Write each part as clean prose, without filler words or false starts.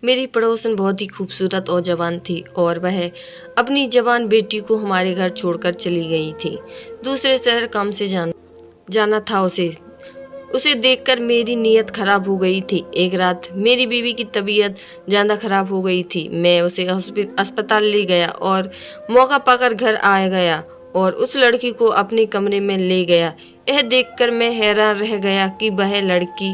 मेरी पड़ोसन बहुत ही खूबसूरत और जवान थी और वह अपनी जवान बेटी को हमारे घर छोड़कर चली गई थी। दूसरे शहर काम से जाना था उसे। उसे देखकर मेरी नीयत खराब हो गई थी। एक रात मेरी बीवी की तबीयत ज़्यादा खराब हो गई थी। मैं उसे अस्पताल ले गया और मौका पाकर घर आ गया और उस लड़की को अपने कमरे में ले गया। यह देखकर मैं हैरान रह गया कि वह लड़की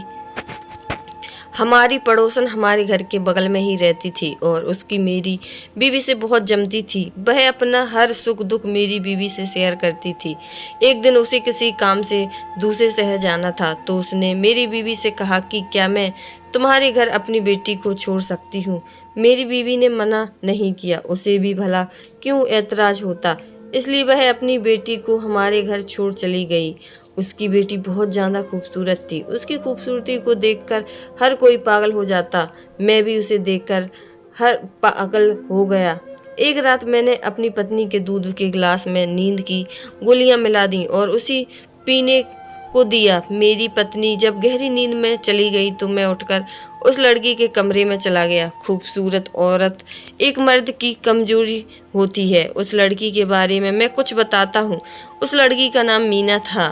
हमारी पड़ोसन हमारे घर के बगल में ही रहती थी और उसकी मेरी बीवी से बहुत जमती थी। वह अपना हर सुख दुख मेरी बीवी से शेयर करती थी। एक दिन उसे किसी काम से दूसरे शहर जाना था तो उसने मेरी बीवी से कहा कि क्या मैं तुम्हारे घर अपनी बेटी को छोड़ सकती हूँ। मेरी बीवी ने मना नहीं किया। उसे भी भला क्यों ऐतराज होता, इसलिए वह अपनी बेटी को हमारे घर छोड़ चली गई। उसकी बेटी बहुत ज़्यादा खूबसूरत थी। उसकी खूबसूरती को देखकर हर कोई पागल हो जाता। मैं भी उसे देखकर हर पागल हो गया। एक रात मैंने अपनी पत्नी के दूध के गिलास में नींद की गोलियां मिला दी और उसी पीने को दिया। मेरी पत्नी जब गहरी नींद में चली गई तो मैं उठकर उस लड़की के कमरे में चला गया। खूबसूरत औरत एक मर्द की कमजोरी होती है। उस लड़की के बारे में मैं कुछ बताता हूँ। उस लड़की का नाम मीना था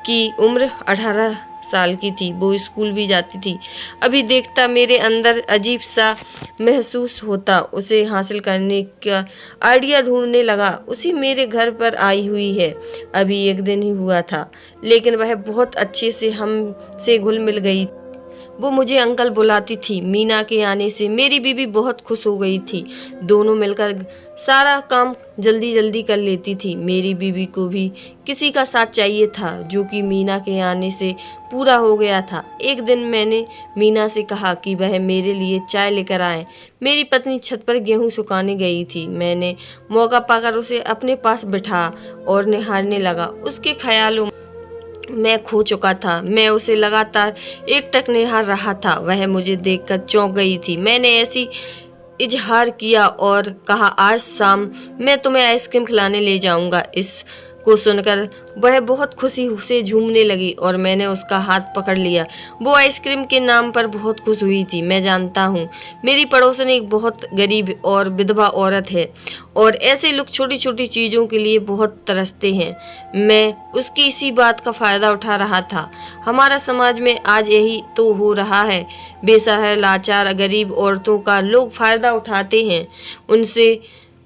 की उम्र 18 साल की थी। वो स्कूल भी जाती थी। अभी देखता मेरे अंदर अजीब सा महसूस होता। उसे हासिल करने का आइडिया ढूंढने लगा। उसी मेरे घर पर आई हुई है। अभी एक दिन ही हुआ था लेकिन वह बहुत अच्छे से हमसे घुल मिल गई। वो मुझे अंकल बुलाती थी। मीना के आने से मेरी बीवी बहुत खुश हो गई थी। दोनों मिलकर सारा काम जल्दी जल्दी कर लेती थी। मेरी बीवी को भी किसी का साथ चाहिए था जो कि मीना के आने से पूरा हो गया था। एक दिन मैंने मीना से कहा कि वह मेरे लिए चाय लेकर आए। मेरी पत्नी छत पर गेहूं सुखाने गई थी। मैंने मौका पाकर उसे अपने पास बिठा और निहारने लगा। उसके ख्यालों मैं खो चुका था। मैं उसे लगातार एकटक निहार रहा था। वह मुझे देखकर चौंक गई थी। मैंने ऐसी इजहार किया और कहा, आज शाम मैं तुम्हें आइसक्रीम खिलाने ले जाऊंगा। इस को सुनकर वह बहुत खुशी से झूमने लगी और मैंने उसका हाथ पकड़ लिया। वो आइसक्रीम के नाम पर बहुत खुश हुई थी। मैं जानता हूँ मेरी पड़ोसन एक बहुत गरीब और विधवा औरत है और ऐसे लोग छोटी छोटी चीज़ों के लिए बहुत तरसते हैं। मैं उसकी इसी बात का फ़ायदा उठा रहा था। हमारा समाज में आज यही तो हो रहा है। बेसहारा लाचार गरीब औरतों का लोग फ़ायदा उठाते हैं। उनसे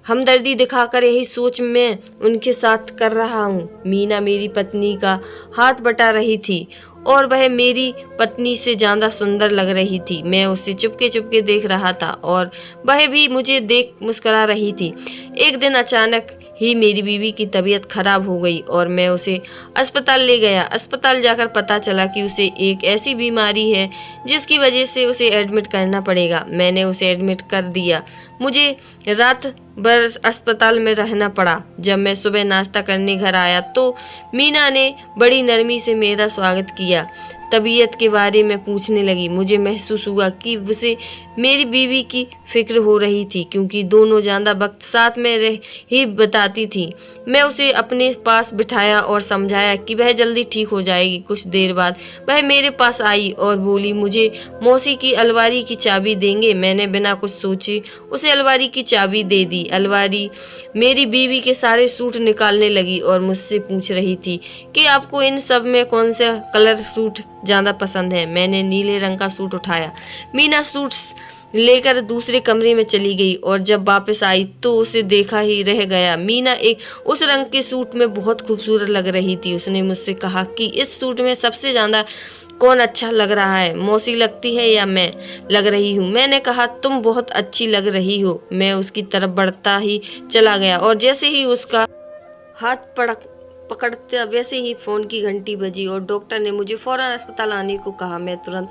हमदर्दी दिखाकर यही सोच मैं उनके साथ कर रहा हूँ। मीना मेरी पत्नी का हाथ बटा रही थी और वह मेरी पत्नी से ज़्यादा सुंदर लग रही थी। मैं उसे चुपके चुपके देख रहा था और वह भी मुझे देख मुस्कुरा रही थी। एक दिन अचानक ही मेरी बीवी की तबीयत खराब हो गई और मैं उसे अस्पताल ले गया। अस्पताल जाकर पता चला कि उसे एक ऐसी बीमारी है जिसकी वजह से उसे एडमिट करना पड़ेगा। मैंने उसे एडमिट कर दिया। मुझे रात भर अस्पताल में रहना पड़ा। जब मैं सुबह नाश्ता करने घर आया तो मीना ने बड़ी नरमी से मेरा स्वागत किया। तबीयत के बारे में पूछने लगी। मुझे महसूस हुआ कि उसे मेरी बीवी की फिक्र हो रही थी क्योंकि दोनों ज़्यादा वक्त साथ में रह ही बताती थी। मैं उसे अपने पास बिठाया और समझाया कि वह जल्दी ठीक हो जाएगी। कुछ देर बाद वह मेरे पास आई और बोली, मुझे मौसी की अलमारी की चाबी देंगे। मैंने बिना कुछ सोचे उसे अलमारी की चाबी दे दी। अलमारी मेरी बीवी के सारे सूट निकालने लगी और मुझसे पूछ रही थी कि आपको इन सब में कौन सा कलर सूट ज़्यादा पसंद है। मैंने नीले रंग का सूट उठाया। मीना सूट्स लेकर दूसरे कमरे में चली गई और जब वापस आई तो उसे देखा ही रह गया। मीना एक उस रंग के सूट में बहुत खूबसूरत लग रही थी। उसने मुझसे कहा कि इस सूट में सबसे ज़्यादा कौन अच्छा लग रहा है, मौसी लगती है या मैं लग रही हूँ। मैंने कहा, तुम बहुत अच्छी लग रही हो। मैं उसकी तरफ बढ़ता ही चला गया और जैसे ही उसका हाथ पकड़ते वैसे ही फ़ोन की घंटी बजी और डॉक्टर ने मुझे फ़ौरन अस्पताल आने को कहा। मैं तुरंत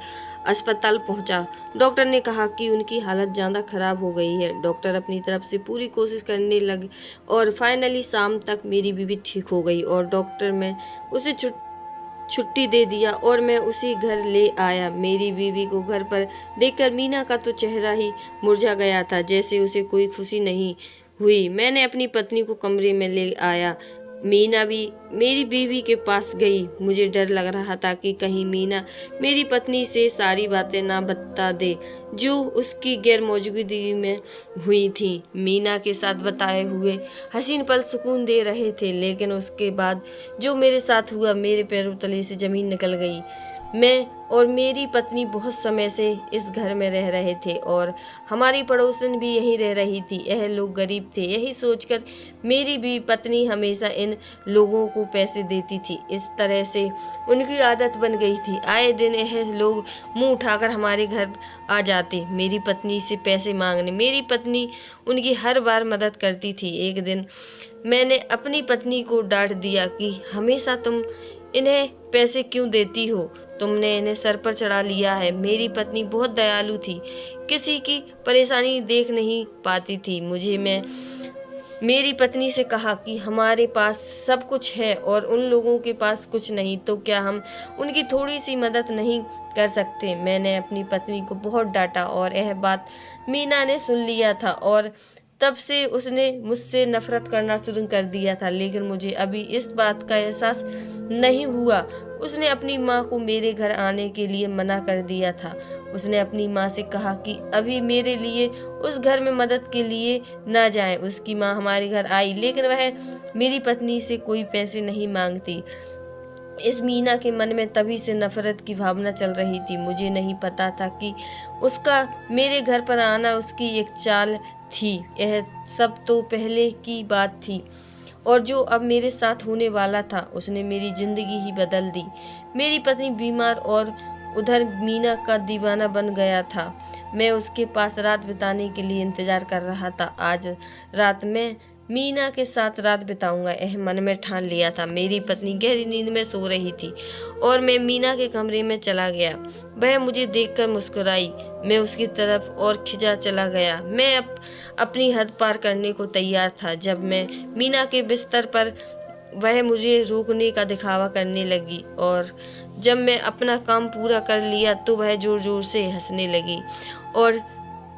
अस्पताल पहुंचा। डॉक्टर ने कहा कि उनकी हालत ज़्यादा ख़राब हो गई है। डॉक्टर अपनी तरफ से पूरी कोशिश करने लगे और फाइनली शाम तक मेरी बीवी ठीक हो गई और डॉक्टर में उसे छुट्टी दे दिया और मैं उसी घर ले आया। मेरी बीवी को घर पर देखकर मीना का तो चेहरा ही मुरझा गया था, जैसे उसे कोई खुशी नहीं हुई। मैंने अपनी पत्नी को कमरे में ले आया। मीना भी मेरी बीवी के पास गई। मुझे डर लग रहा था कि कहीं मीना मेरी पत्नी से सारी बातें ना बता दे जो उसकी गैर मौजूदगी में हुई थी। मीना के साथ बताए हुए हसीन पल सुकून दे रहे थे, लेकिन उसके बाद जो मेरे साथ हुआ मेरे पैरों तले से जमीन निकल गई। मैं और मेरी पत्नी बहुत समय से इस घर में रह रहे थे और हमारी पड़ोसन भी यहीं रह रही थी। यह लोग गरीब थे, यही सोचकर मेरी भी पत्नी हमेशा इन लोगों को पैसे देती थी। इस तरह से उनकी आदत बन गई थी। आए दिन यह लोग मुंह उठाकर हमारे घर आ जाते, मेरी पत्नी से पैसे मांगने। मेरी पत्नी उनकी हर बार मदद करती थी। एक दिन मैंने अपनी पत्नी को डांट दिया कि हमेशा तुम इन्हें पैसे क्यों देती हो? तुमने इन्हें सर पर चढ़ा लिया है। मेरी पत्नी बहुत दयालु थी, किसी की परेशानी देख नहीं पाती थी। मेरी पत्नी से कहा कि हमारे पास सब कुछ है और उन लोगों के पास कुछ नहीं, तो क्या हम उनकी थोड़ी सी मदद नहीं कर सकते? मैंने अपनी पत्नी को बहुत डांटा और यह बात मीना ने सुन लिया था और तब से उसने मुझसे नफरत करना शुरू कर दिया था। लेकिन मुझे अभी इस बात का एहसास नहीं हुआ। उसने अपनी माँ को मेरे घर आने के लिए मना कर दिया था। उसने अपनी माँ से कहा कि अभी मेरे लिए उस घर में मदद के लिए ना जाएं। उसकी माँ हमारे घर आई, लेकिन वह मेरी पत्नी से कोई पैसे नहीं मांगती। इस मीना के मन में तभी से नफरत की भावना चल रही थी। मुझे नहीं पता था कि उसका मेरे घर पर आना उसकी एक चाल थी। यह सब तो पहले की बात थी और जो अब मेरे साथ होने वाला था उसने मेरी जिंदगी ही बदल दी। मेरी पत्नी बीमार और उधर मीना का दीवाना बन गया था। मैं उसके पास रात बिताने के लिए इंतजार कर रहा था। आज रात में मीना के साथ रात बिताऊंगा, यह मन में ठान लिया था। मेरी पत्नी गहरी नींद में सो रही थी और मैं मीना के कमरे में चला गया। वह मुझे देखकर मुस्कुराई। मैं उसकी तरफ और खिंचा चला गया। मैं अपनी हद पार करने को तैयार था जब मैं मीना के बिस्तर पर वह मुझे रोकने का दिखावा करने लगी और जब मैं अपना काम पूरा कर लिया तो वह जोर जोर से हंसने लगी और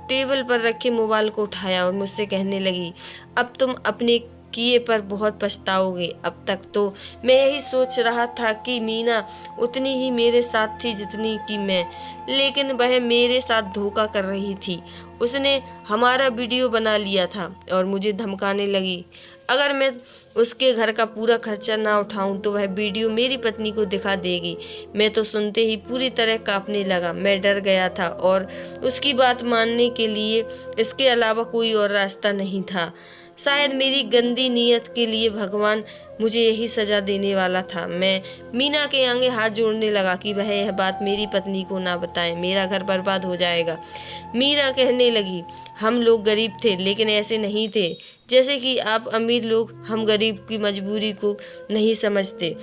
टेबल पर रखे मोबाइल को उठाया और मुझसे कहने लगी, अब तुम अपने किए पर बहुत पछताओगे। अब तक तो मैं यही सोच रहा था कि मीना उतनी ही मेरे साथ थी जितनी कि मैं, लेकिन वह मेरे साथ धोखा कर रही थी। उसने हमारा वीडियो बना लिया था और मुझे धमकाने लगी अगर मैं उसके घर का पूरा खर्चा ना उठाऊं तो वह वीडियो मेरी पत्नी को दिखा देगी। मैं तो सुनते ही पूरी तरह कांपने लगा। मैं डर गया था और उसकी बात मानने के लिए इसके अलावा कोई और रास्ता नहीं था। शायद मेरी गंदी नीयत के लिए भगवान मुझे यही सजा देने वाला था। मैं मीना के आगे हाथ जोड़ने लगा कि वह यह बात मेरी पत्नी को ना बताए, मेरा घर बर्बाद हो जाएगा। मीना कहने लगी, हम लोग गरीब थे लेकिन ऐसे नहीं थे जैसे कि आप अमीर लोग। हम गरीब की मजबूरी को नहीं समझते।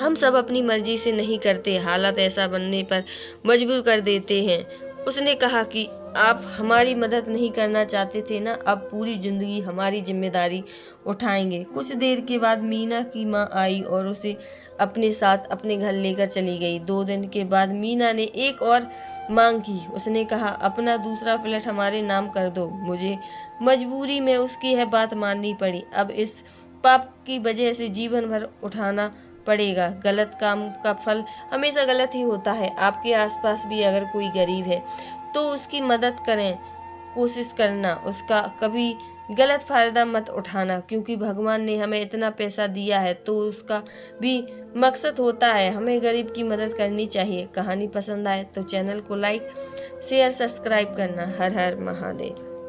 हम सब अपनी मर्जी से नहीं करते, हालात ऐसा बनने पर मजबूर कर देते हैं। उसने कहा कि आप हमारी मदद नहीं करना चाहते थे ना, अब पूरी जिंदगी हमारी जिम्मेदारी उठाएंगे। कुछ देर के बाद मीना की माँ आई और उसे अपने साथ अपने घर लेकर चली गई। 2 दिन के बाद मीना ने एक और मांग की। उसने कहा, अपना दूसरा फ्लैट हमारे नाम कर दो। मुझे मजबूरी में उसकी यह बात माननी पड़ी। अब इस पाप की वजह से जीवन भर उठाना पड़ेगा। गलत काम का फल हमेशा गलत ही होता है। आपके आसपास भी अगर कोई गरीब है तो उसकी मदद करें, कोशिश करना, उसका कभी गलत फायदा मत उठाना, क्योंकि भगवान ने हमें इतना पैसा दिया है तो उसका भी मकसद होता है। हमें गरीब की मदद करनी चाहिए। कहानी पसंद आए तो चैनल को लाइक, शेयर, सब्सक्राइब करना। हर हर महादेव।